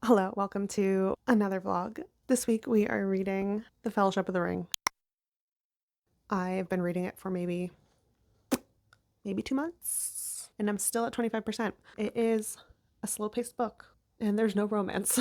Hello, welcome to another vlog. This week we are reading The Fellowship of the Ring. I've been reading it for maybe 2 months, and I'm still at 25%. It is a slow-paced book, and there's no romance.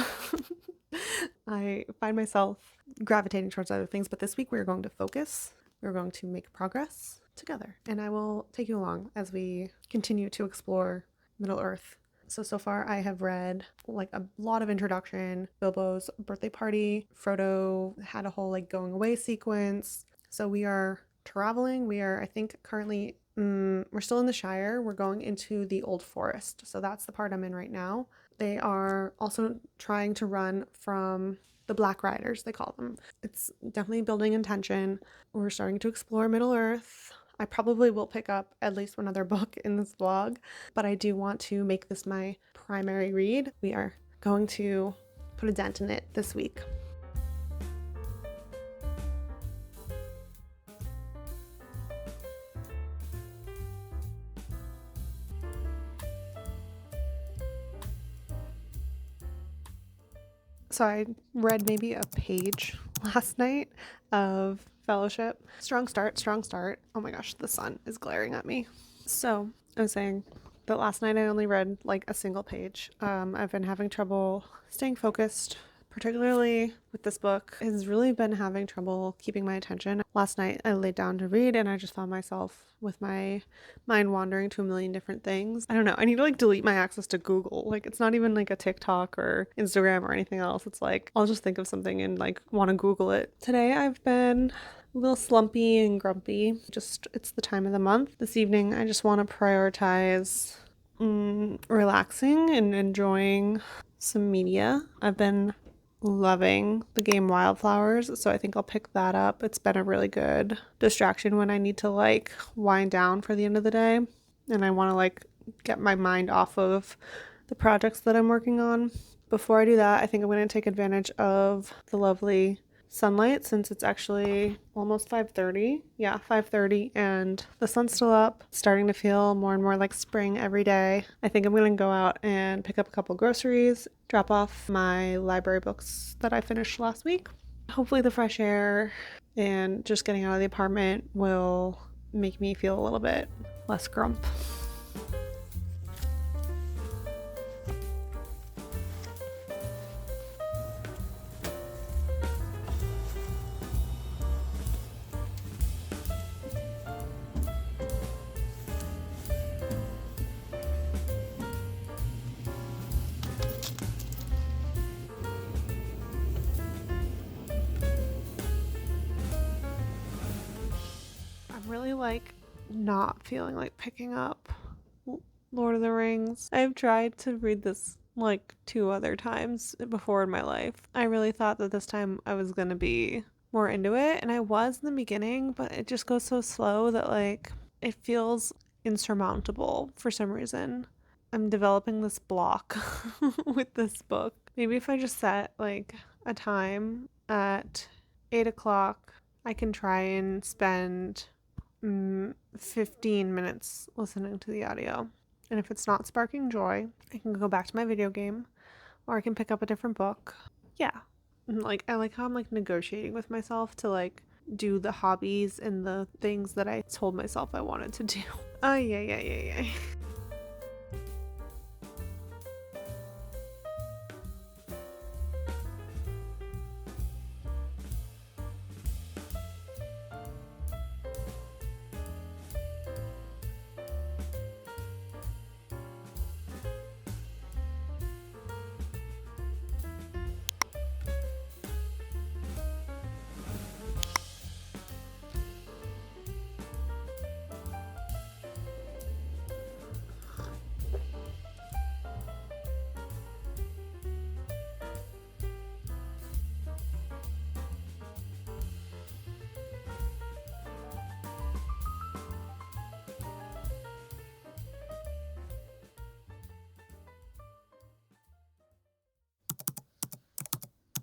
I find myself gravitating towards other things, but this week we're going to focus. We're going to make progress together, and I will take you along as we continue to explore Middle-earth. So far I have read like a lot of introduction, Bilbo's birthday party, Frodo had a whole like going away sequence. So we are traveling. We are, I think, currently, we're still in the Shire. We're going into the Old Forest. So that's the part I'm in right now. They are also trying to run from the Black Riders, they call them. It's definitely building in tension. We're starting to explore Middle-earth. I probably will pick up at least one other book in this vlog, but I do want to make this my primary read. We are going to put a dent in it this week. So I read maybe a page last night of Fellowship. Strong start, strong start. Oh my gosh, the sun is glaring at me. So I was saying that last night I only read like a single page. I've been having trouble staying focused, particularly with this book. Has really been having trouble keeping my attention. Last night I laid down to read and I just found myself with my mind wandering to a million different things. I don't know. I need to like delete my access to Google. Like it's not even like a TikTok or Instagram or anything else. It's like I'll just think of something and like want to Google it. Today I've been a little slumpy and grumpy. Just it's the time of the month. This evening I just want to prioritize relaxing and enjoying some media. I've been loving the game Wildflowers, so I think I'll pick that up. It's been a really good distraction when I need to like wind down for the end of the day and I want to like get my mind off of the projects that I'm working on. Before I do that, I think I'm going to take advantage of the lovely sunlight since it's actually almost 5:30. Yeah, 5:30 and the sun's still up. It's starting to feel more and more like spring every day. I think I'm going to go out and pick up a couple groceries, drop off my library books that I finished last week. Hopefully the fresh air and just getting out of the apartment will make me feel a little bit less grump. I'm really like not feeling like picking up Lord of the Rings. I've tried to read this like 2 other times before in my life. I really thought that this time I was gonna be more into it, and I was in the beginning, but it just goes so slow that like it feels insurmountable for some reason. I'm developing this block with this book. Maybe if I just set like a time at 8 o'clock, I can try and spend 15 minutes listening to the audio. And if it's not sparking joy, I can go back to my video game or I can pick up a different book. Yeah. Like I like how I'm like negotiating with myself to like do the hobbies and the things that I told myself I wanted to do. Oh yeah.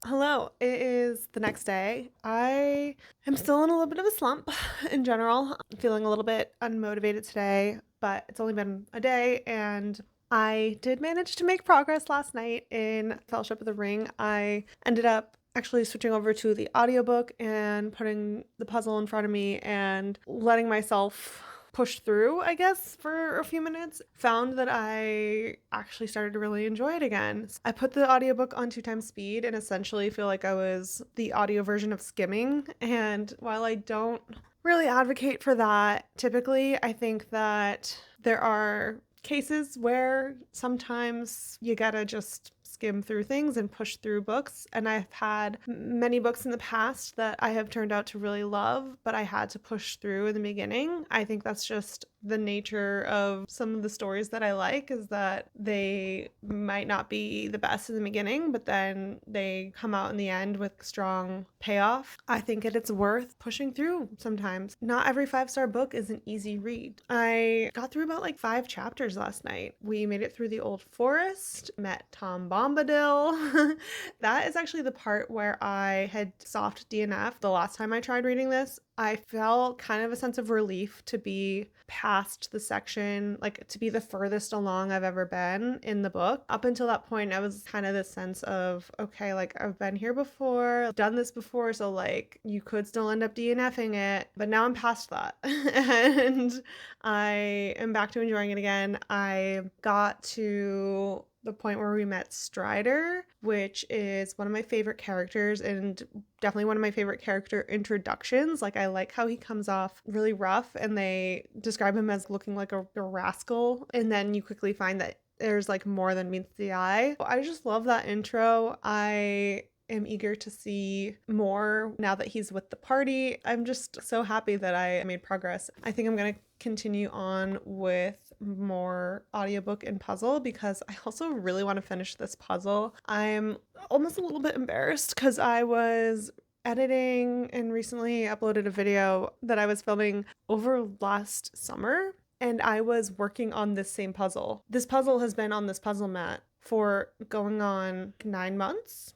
Hello, it is the next day. I am still in a little bit of a slump in general. I'm feeling a little bit unmotivated today, but it's only been a day and I did manage to make progress last night in Fellowship of the Ring. I ended up actually switching over to the audiobook and putting the puzzle in front of me and letting myself push through, I guess, for a few minutes. Found that I actually started to really enjoy it again. I put the audiobook on 2 times speed and essentially feel like I was the audio version of skimming. And while I don't really advocate for that, typically I think that there are cases where sometimes you gotta just skim through things and push through books. And I've had many books in the past that I have turned out to really love, but I had to push through in the beginning. I think that's just the nature of some of the stories that I like, is that they might not be the best in the beginning, but then they come out in the end with strong payoff. I think it's worth pushing through sometimes. Not every 5-star book is an easy read. I got through about like 5 chapters last night. We made it through the Old Forest, met Tom Bombadil. That is actually the part where I had soft DNF the last time I tried reading this. I felt kind of a sense of relief to be past the section, like to be the furthest along I've ever been in the book. Up until that point, I was kind of this sense of, okay, like I've been here before, done this before, so like you could still end up DNFing it. But now I'm past that and I am back to enjoying it again. I got to the point where we met Strider, which is one of my favorite characters and definitely one of my favorite character introductions. Like, I like how he comes off really rough and they describe him as looking like a rascal, and then you quickly find that there's like more than meets the eye. I just love that intro. I am eager to see more now that he's with the party. I'm just so happy that I made progress. I think I'm going to continue on with more audiobook and puzzle because I also really want to finish this puzzle. I'm almost a little bit embarrassed because I was editing and recently uploaded a video that I was filming over last summer, and I was working on this same puzzle. This puzzle has been on this puzzle mat for going on 9 months.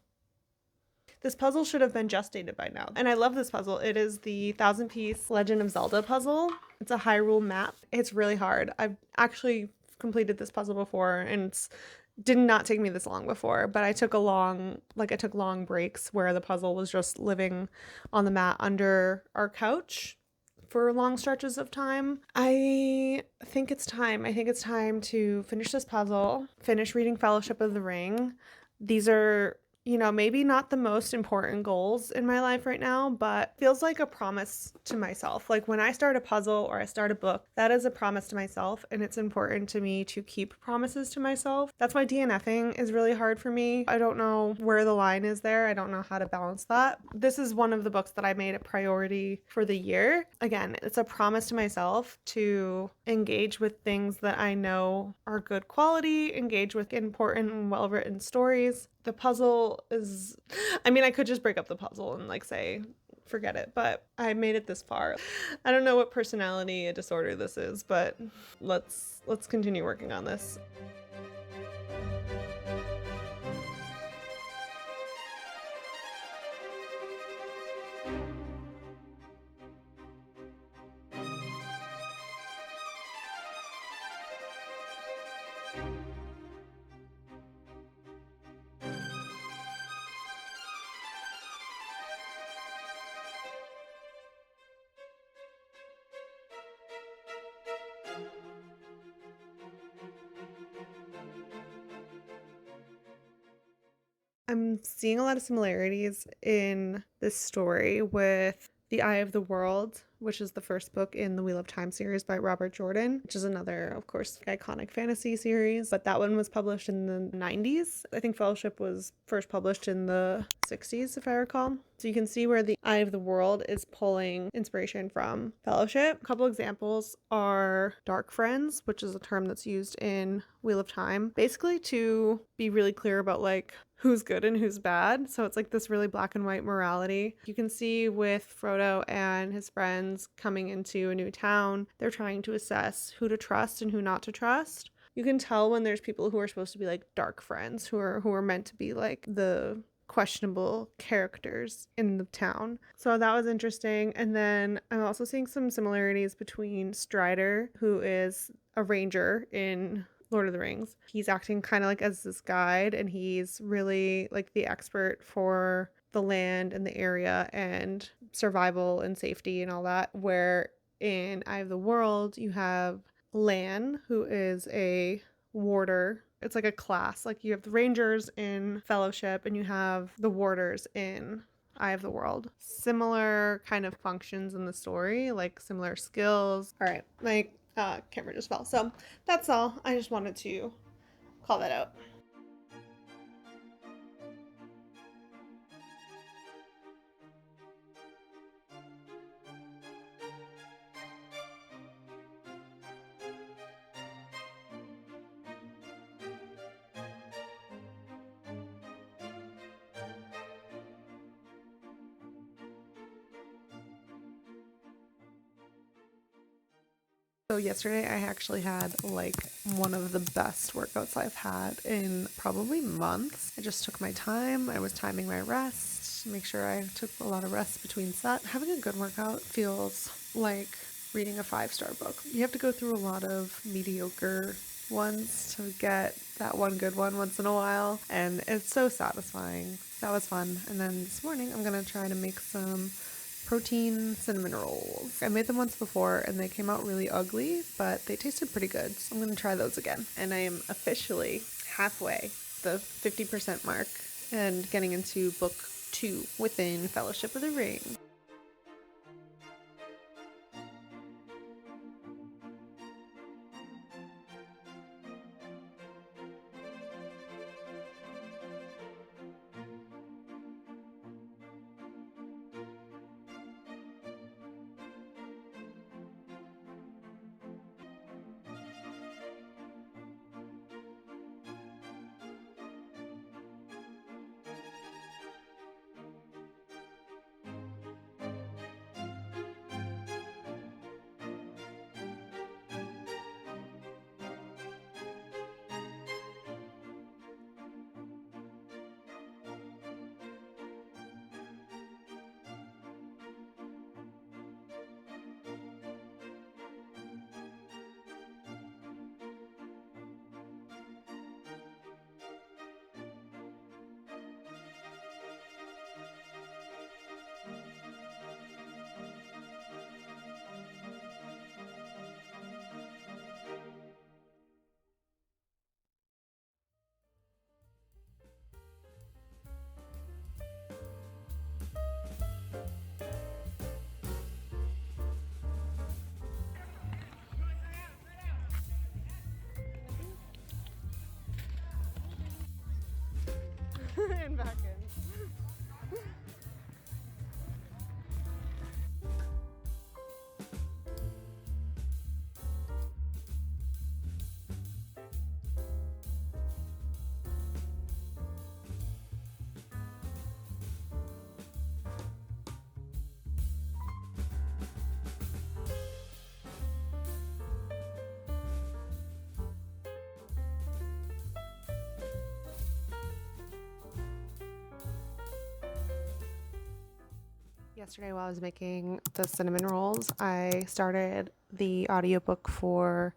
This puzzle should have been gestated by now. And I love this puzzle. It is the 1000-piece Legend of Zelda puzzle. It's a Hyrule map. It's really hard. I've actually completed this puzzle before and it's did not take me this long before, but I took long breaks where the puzzle was just living on the mat under our couch for long stretches of time. I think it's time. I think it's time to finish this puzzle, finish reading Fellowship of the Ring. These are, maybe not the most important goals in my life right now, but feels like a promise to myself. Like when I start a puzzle or I start a book, that is a promise to myself, and it's important to me to keep promises to myself. That's why DNFing is really hard for me. I don't know where the line is there. I don't know how to balance that. This is one of the books that I made a priority for the year. Again, it's a promise to myself to engage with things that I know are good quality, engage with important and well-written stories. The puzzle is, I could just break up the puzzle and say, forget it, but I made it this far. I don't know what personality disorder this is, but let's continue working on this. I'm seeing a lot of similarities in this story with The Eye of the World, which is the first book in the Wheel of Time series by Robert Jordan, which is another, of course, iconic fantasy series. But that one was published in the 90s. I think Fellowship was first published in the 60s, if I recall. So you can see where The Eye of the World is pulling inspiration from Fellowship. A couple examples are dark friends, which is a term that's used in Wheel of Time, basically to be really clear about who's good and who's bad. So it's this really black and white morality. You can see with Frodo and his friends coming into a new town, they're trying to assess who to trust and who not to trust. You can tell when there's people who are supposed to be dark friends, who are meant to be the questionable characters in the town. So that was interesting. And then I'm also seeing some similarities between Strider, who is a ranger in Lord of the Rings. He's acting kind of like as this guide, and he's really like the expert for the land and the area and survival and safety and all that. Where in Eye of the World, you have Lan, who is a warder. It's like a class. Like you have the Rangers in Fellowship, and you have the warders in Eye of the World. Similar kind of functions in the story, like similar skills. All right, my camera just fell. So that's all. I just wanted to call that out. So yesterday I actually had like one of the best workouts I've had in probably months. I just took my time. I was timing my rest to make sure I took a lot of rest between sets. Having a good workout feels like reading a 5-star book. You have to go through a lot of mediocre ones to get that one good one once in a while, and it's so satisfying. That was fun. And then this morning I'm gonna try to make some protein cinnamon rolls. I made them once before and they came out really ugly, but they tasted pretty good. So I'm going to try those again. And I am officially halfway, the 50% mark, and getting into book 2 within Fellowship of the Ring. And back in. Yesterday while I was making the cinnamon rolls, I started the audiobook for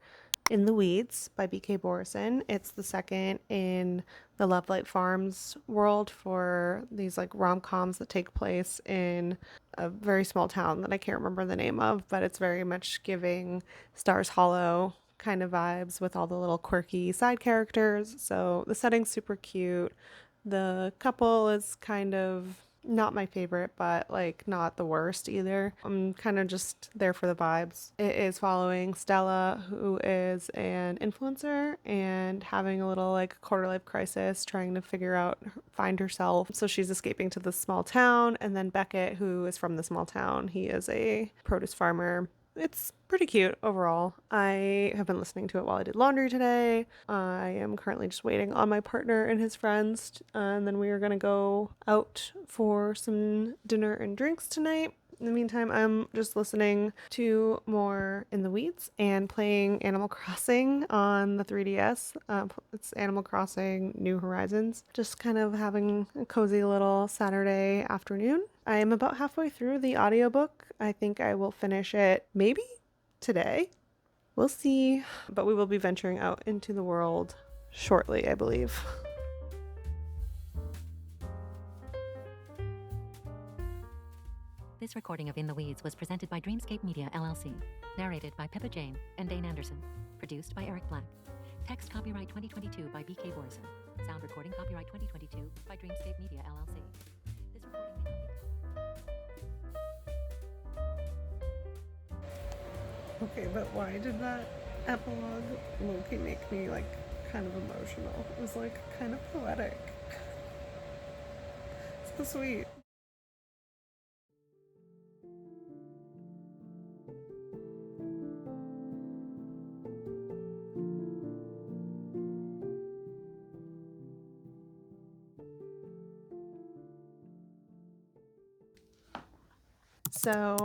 In the Weeds by BK Borison. It's the second in the Love Light Farms world for these like rom-coms that take place in a very small town that I can't remember the name of, but it's very much giving Stars Hollow kind of vibes with all the little quirky side characters. So the setting's super cute. The couple is kind of not my favorite, but like not the worst either. I'm kind of just there for the vibes. It is following Stella, who is an influencer and having a little like quarter life crisis, trying to find herself. So she's escaping to this small town, and then Beckett, who is from the small town, he is a produce farmer. It's pretty cute overall. I have been listening to it while I did laundry today. I am currently just waiting on my partner and his friends, and then we are going to go out for some dinner and drinks tonight. In the meantime, I'm just listening to more In the Weeds and playing Animal Crossing on the 3DS. It's Animal Crossing New Horizons. Just kind of having a cozy little Saturday afternoon. I am about halfway through the audiobook. I think I will finish it maybe today. we'll see. But we will be venturing out into the world shortly, I believe. This recording of In the Weeds was presented by Dreamscape Media, LLC. Narrated by Pippa Jane and Dane Anderson. Produced by Eric Black. Text copyright 2022 by BK Borison. Sound recording copyright 2022 by Dreamscape Media, LLC. This recording may not be... Okay, but why did that epilogue low-key make me like kind of emotional? It was like kind of poetic. So sweet. So,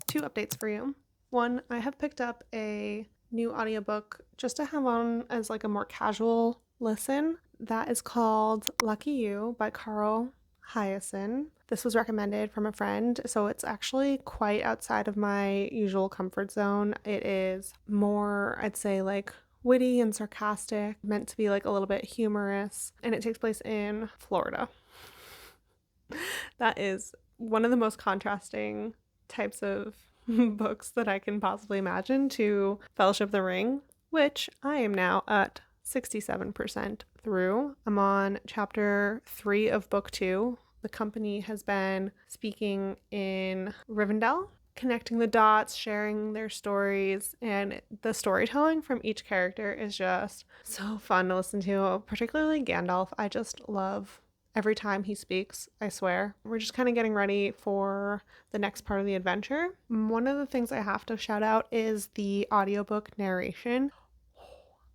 2 updates for you. One, I have picked up a new audiobook just to have on as like a more casual listen. That is called Lucky You by Carl Hyacin. This was recommended from a friend, so it's actually quite outside of my usual comfort zone. It is more, I'd say, like witty and sarcastic, meant to be like a little bit humorous, and it takes place in Florida. That is one of the most contrasting types of books that I can possibly imagine to Fellowship of the Ring, which I am now at 67% through. I'm on chapter 3 of book 2. The company has been speaking in Rivendell, connecting the dots, sharing their stories, and the storytelling from each character is just so fun to listen to, particularly Gandalf. I just love every time he speaks, I swear. We're just kind of getting ready for the next part of the adventure. One of the things I have to shout out is the audiobook narration.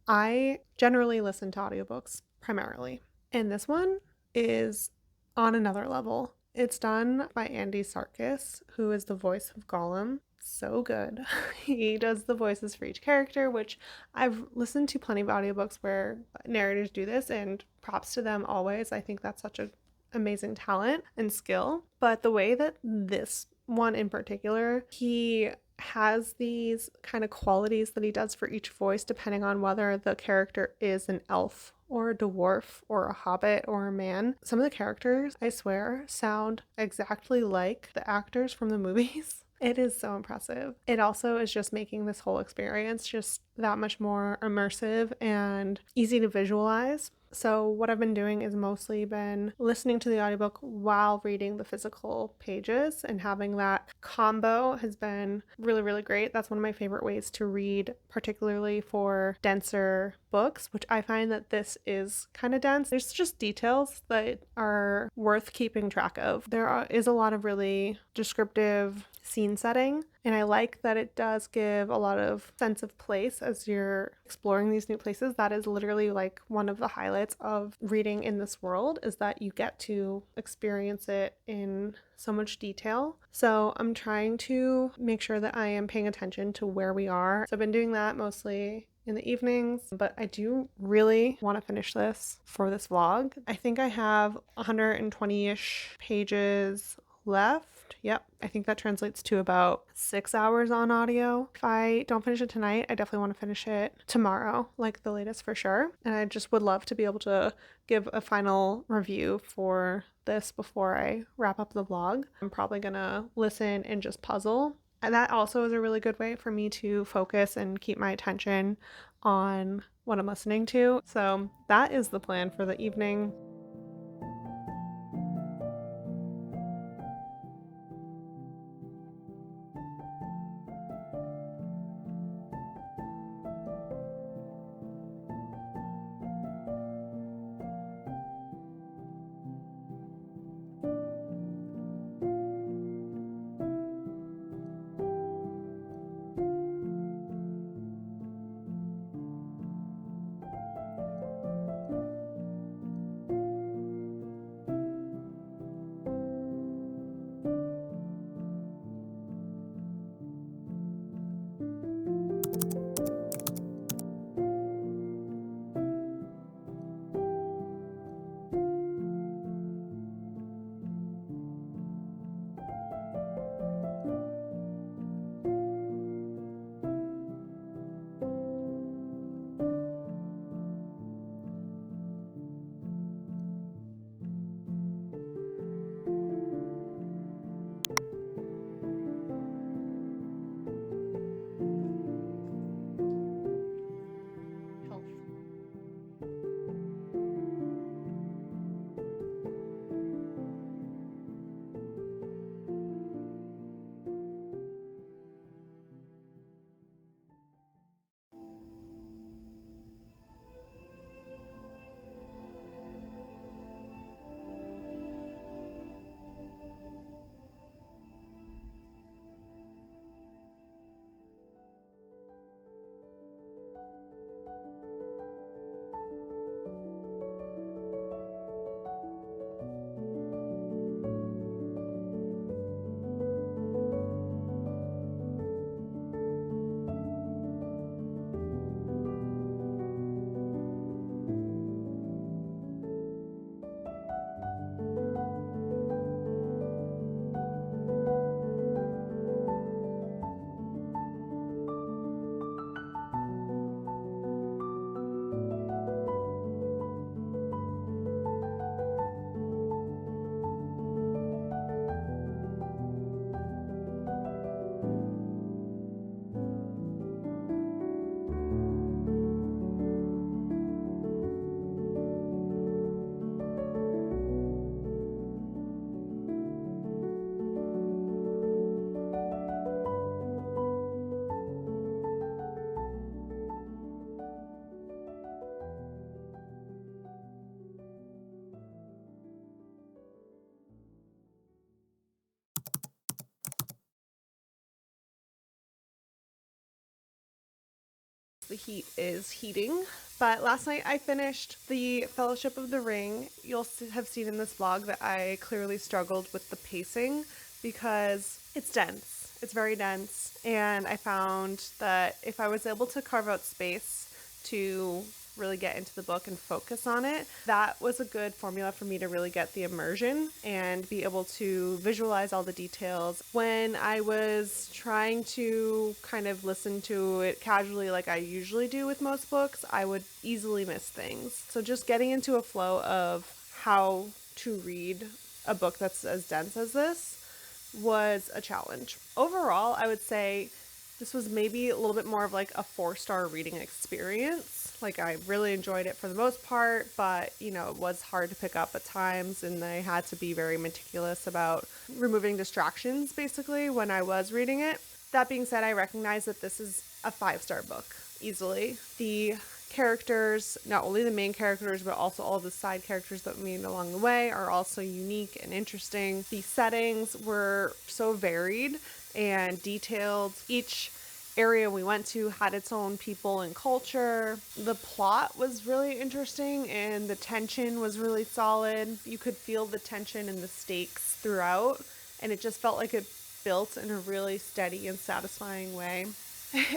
I generally listen to audiobooks primarily, and this one is on another level. It's done by Andy Serkis, who is the voice of Gollum. So good. He does the voices for each character, which I've listened to plenty of audiobooks where narrators do this, and props to them always. I think that's such an amazing talent and skill. But the way that this one in particular, he has these kind of qualities that he does for each voice depending on whether the character is an elf or a dwarf or a hobbit or a man. Some of the characters, I swear, sound exactly like the actors from the movies. It is so impressive. It also is just making this whole experience just that much more immersive and easy to visualize. So what I've been doing is mostly been listening to the audiobook while reading the physical pages, and having that combo has been really, really great. That's one of my favorite ways to read, particularly for denser books, which I find that this is kind of dense. There's just details that are worth keeping track of. There is a lot of really descriptive scene setting, and I like that it does give a lot of sense of place as you're exploring these new places. That is literally like one of the highlights of reading in this world, is that you get to experience it in so much detail. So I'm trying to make sure that I am paying attention to where we are. So I've been doing that mostly in the evenings, but I do really want to finish this for this vlog. I think I have 120-ish pages left. Yep, I think that translates to about 6 hours on audio. If I don't finish it tonight, I definitely want to finish it tomorrow, like the latest for sure. And I just would love to be able to give a final review for this before I wrap up the vlog. I'm probably gonna listen and just puzzle. And that also is a really good way for me to focus and keep my attention on what I'm listening to. So that is the plan for the evening. The heat is heating. But last night I finished the Fellowship of the Ring. You'll have seen in this vlog that I clearly struggled with the pacing because it's dense. It's very dense. And I found that if I was able to carve out space to really get into the book and focus on it, that was a good formula for me to really get the immersion and be able to visualize all the details. When I was trying to kind of listen to it casually like I usually do with most books, I would easily miss things. So just getting into a flow of how to read a book that's as dense as this was a challenge. Overall, I would say this was maybe a little bit more of like a 4-star reading experience. Like, I really enjoyed it for the most part, but you know, it was hard to pick up at times, and I had to be very meticulous about removing distractions basically when I was reading it. That being said, I recognize that this is a 5-star book easily. The characters, not only the main characters, but also all the side characters that we meet along the way, are also unique and interesting. The settings were so varied and detailed. Each area we went to had its own people and culture. The plot was really interesting and the tension was really solid. You could feel the tension and the stakes throughout, and it just felt like it built in a really steady and satisfying way.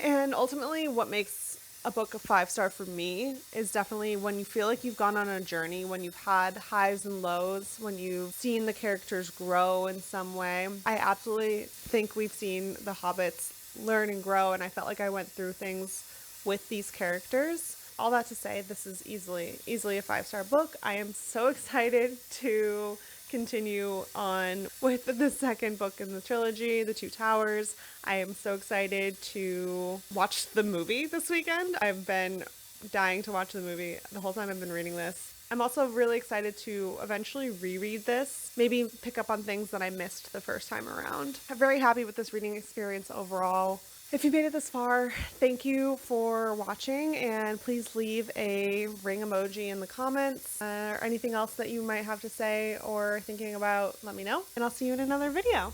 And ultimately, what makes a book a 5-star for me is definitely when you feel like you've gone on a journey, when you've had highs and lows, when you've seen the characters grow in some way. I absolutely think we've seen the hobbits learn and grow, and I felt like I went through things with these characters. All that to say, this is easily a 5-star book. I am so excited to continue on with the second book in the trilogy, The Two Towers. I am so excited to watch the movie this weekend. I've been dying to watch the movie the whole time I've been reading this. I'm also really excited to eventually reread this, maybe pick up on things that I missed the first time around. I'm very happy with this reading experience overall. If you made it this far, thank you for watching, and please leave a ring emoji in the comments, or anything else that you might have to say or thinking about, let me know, and I'll see you in another video.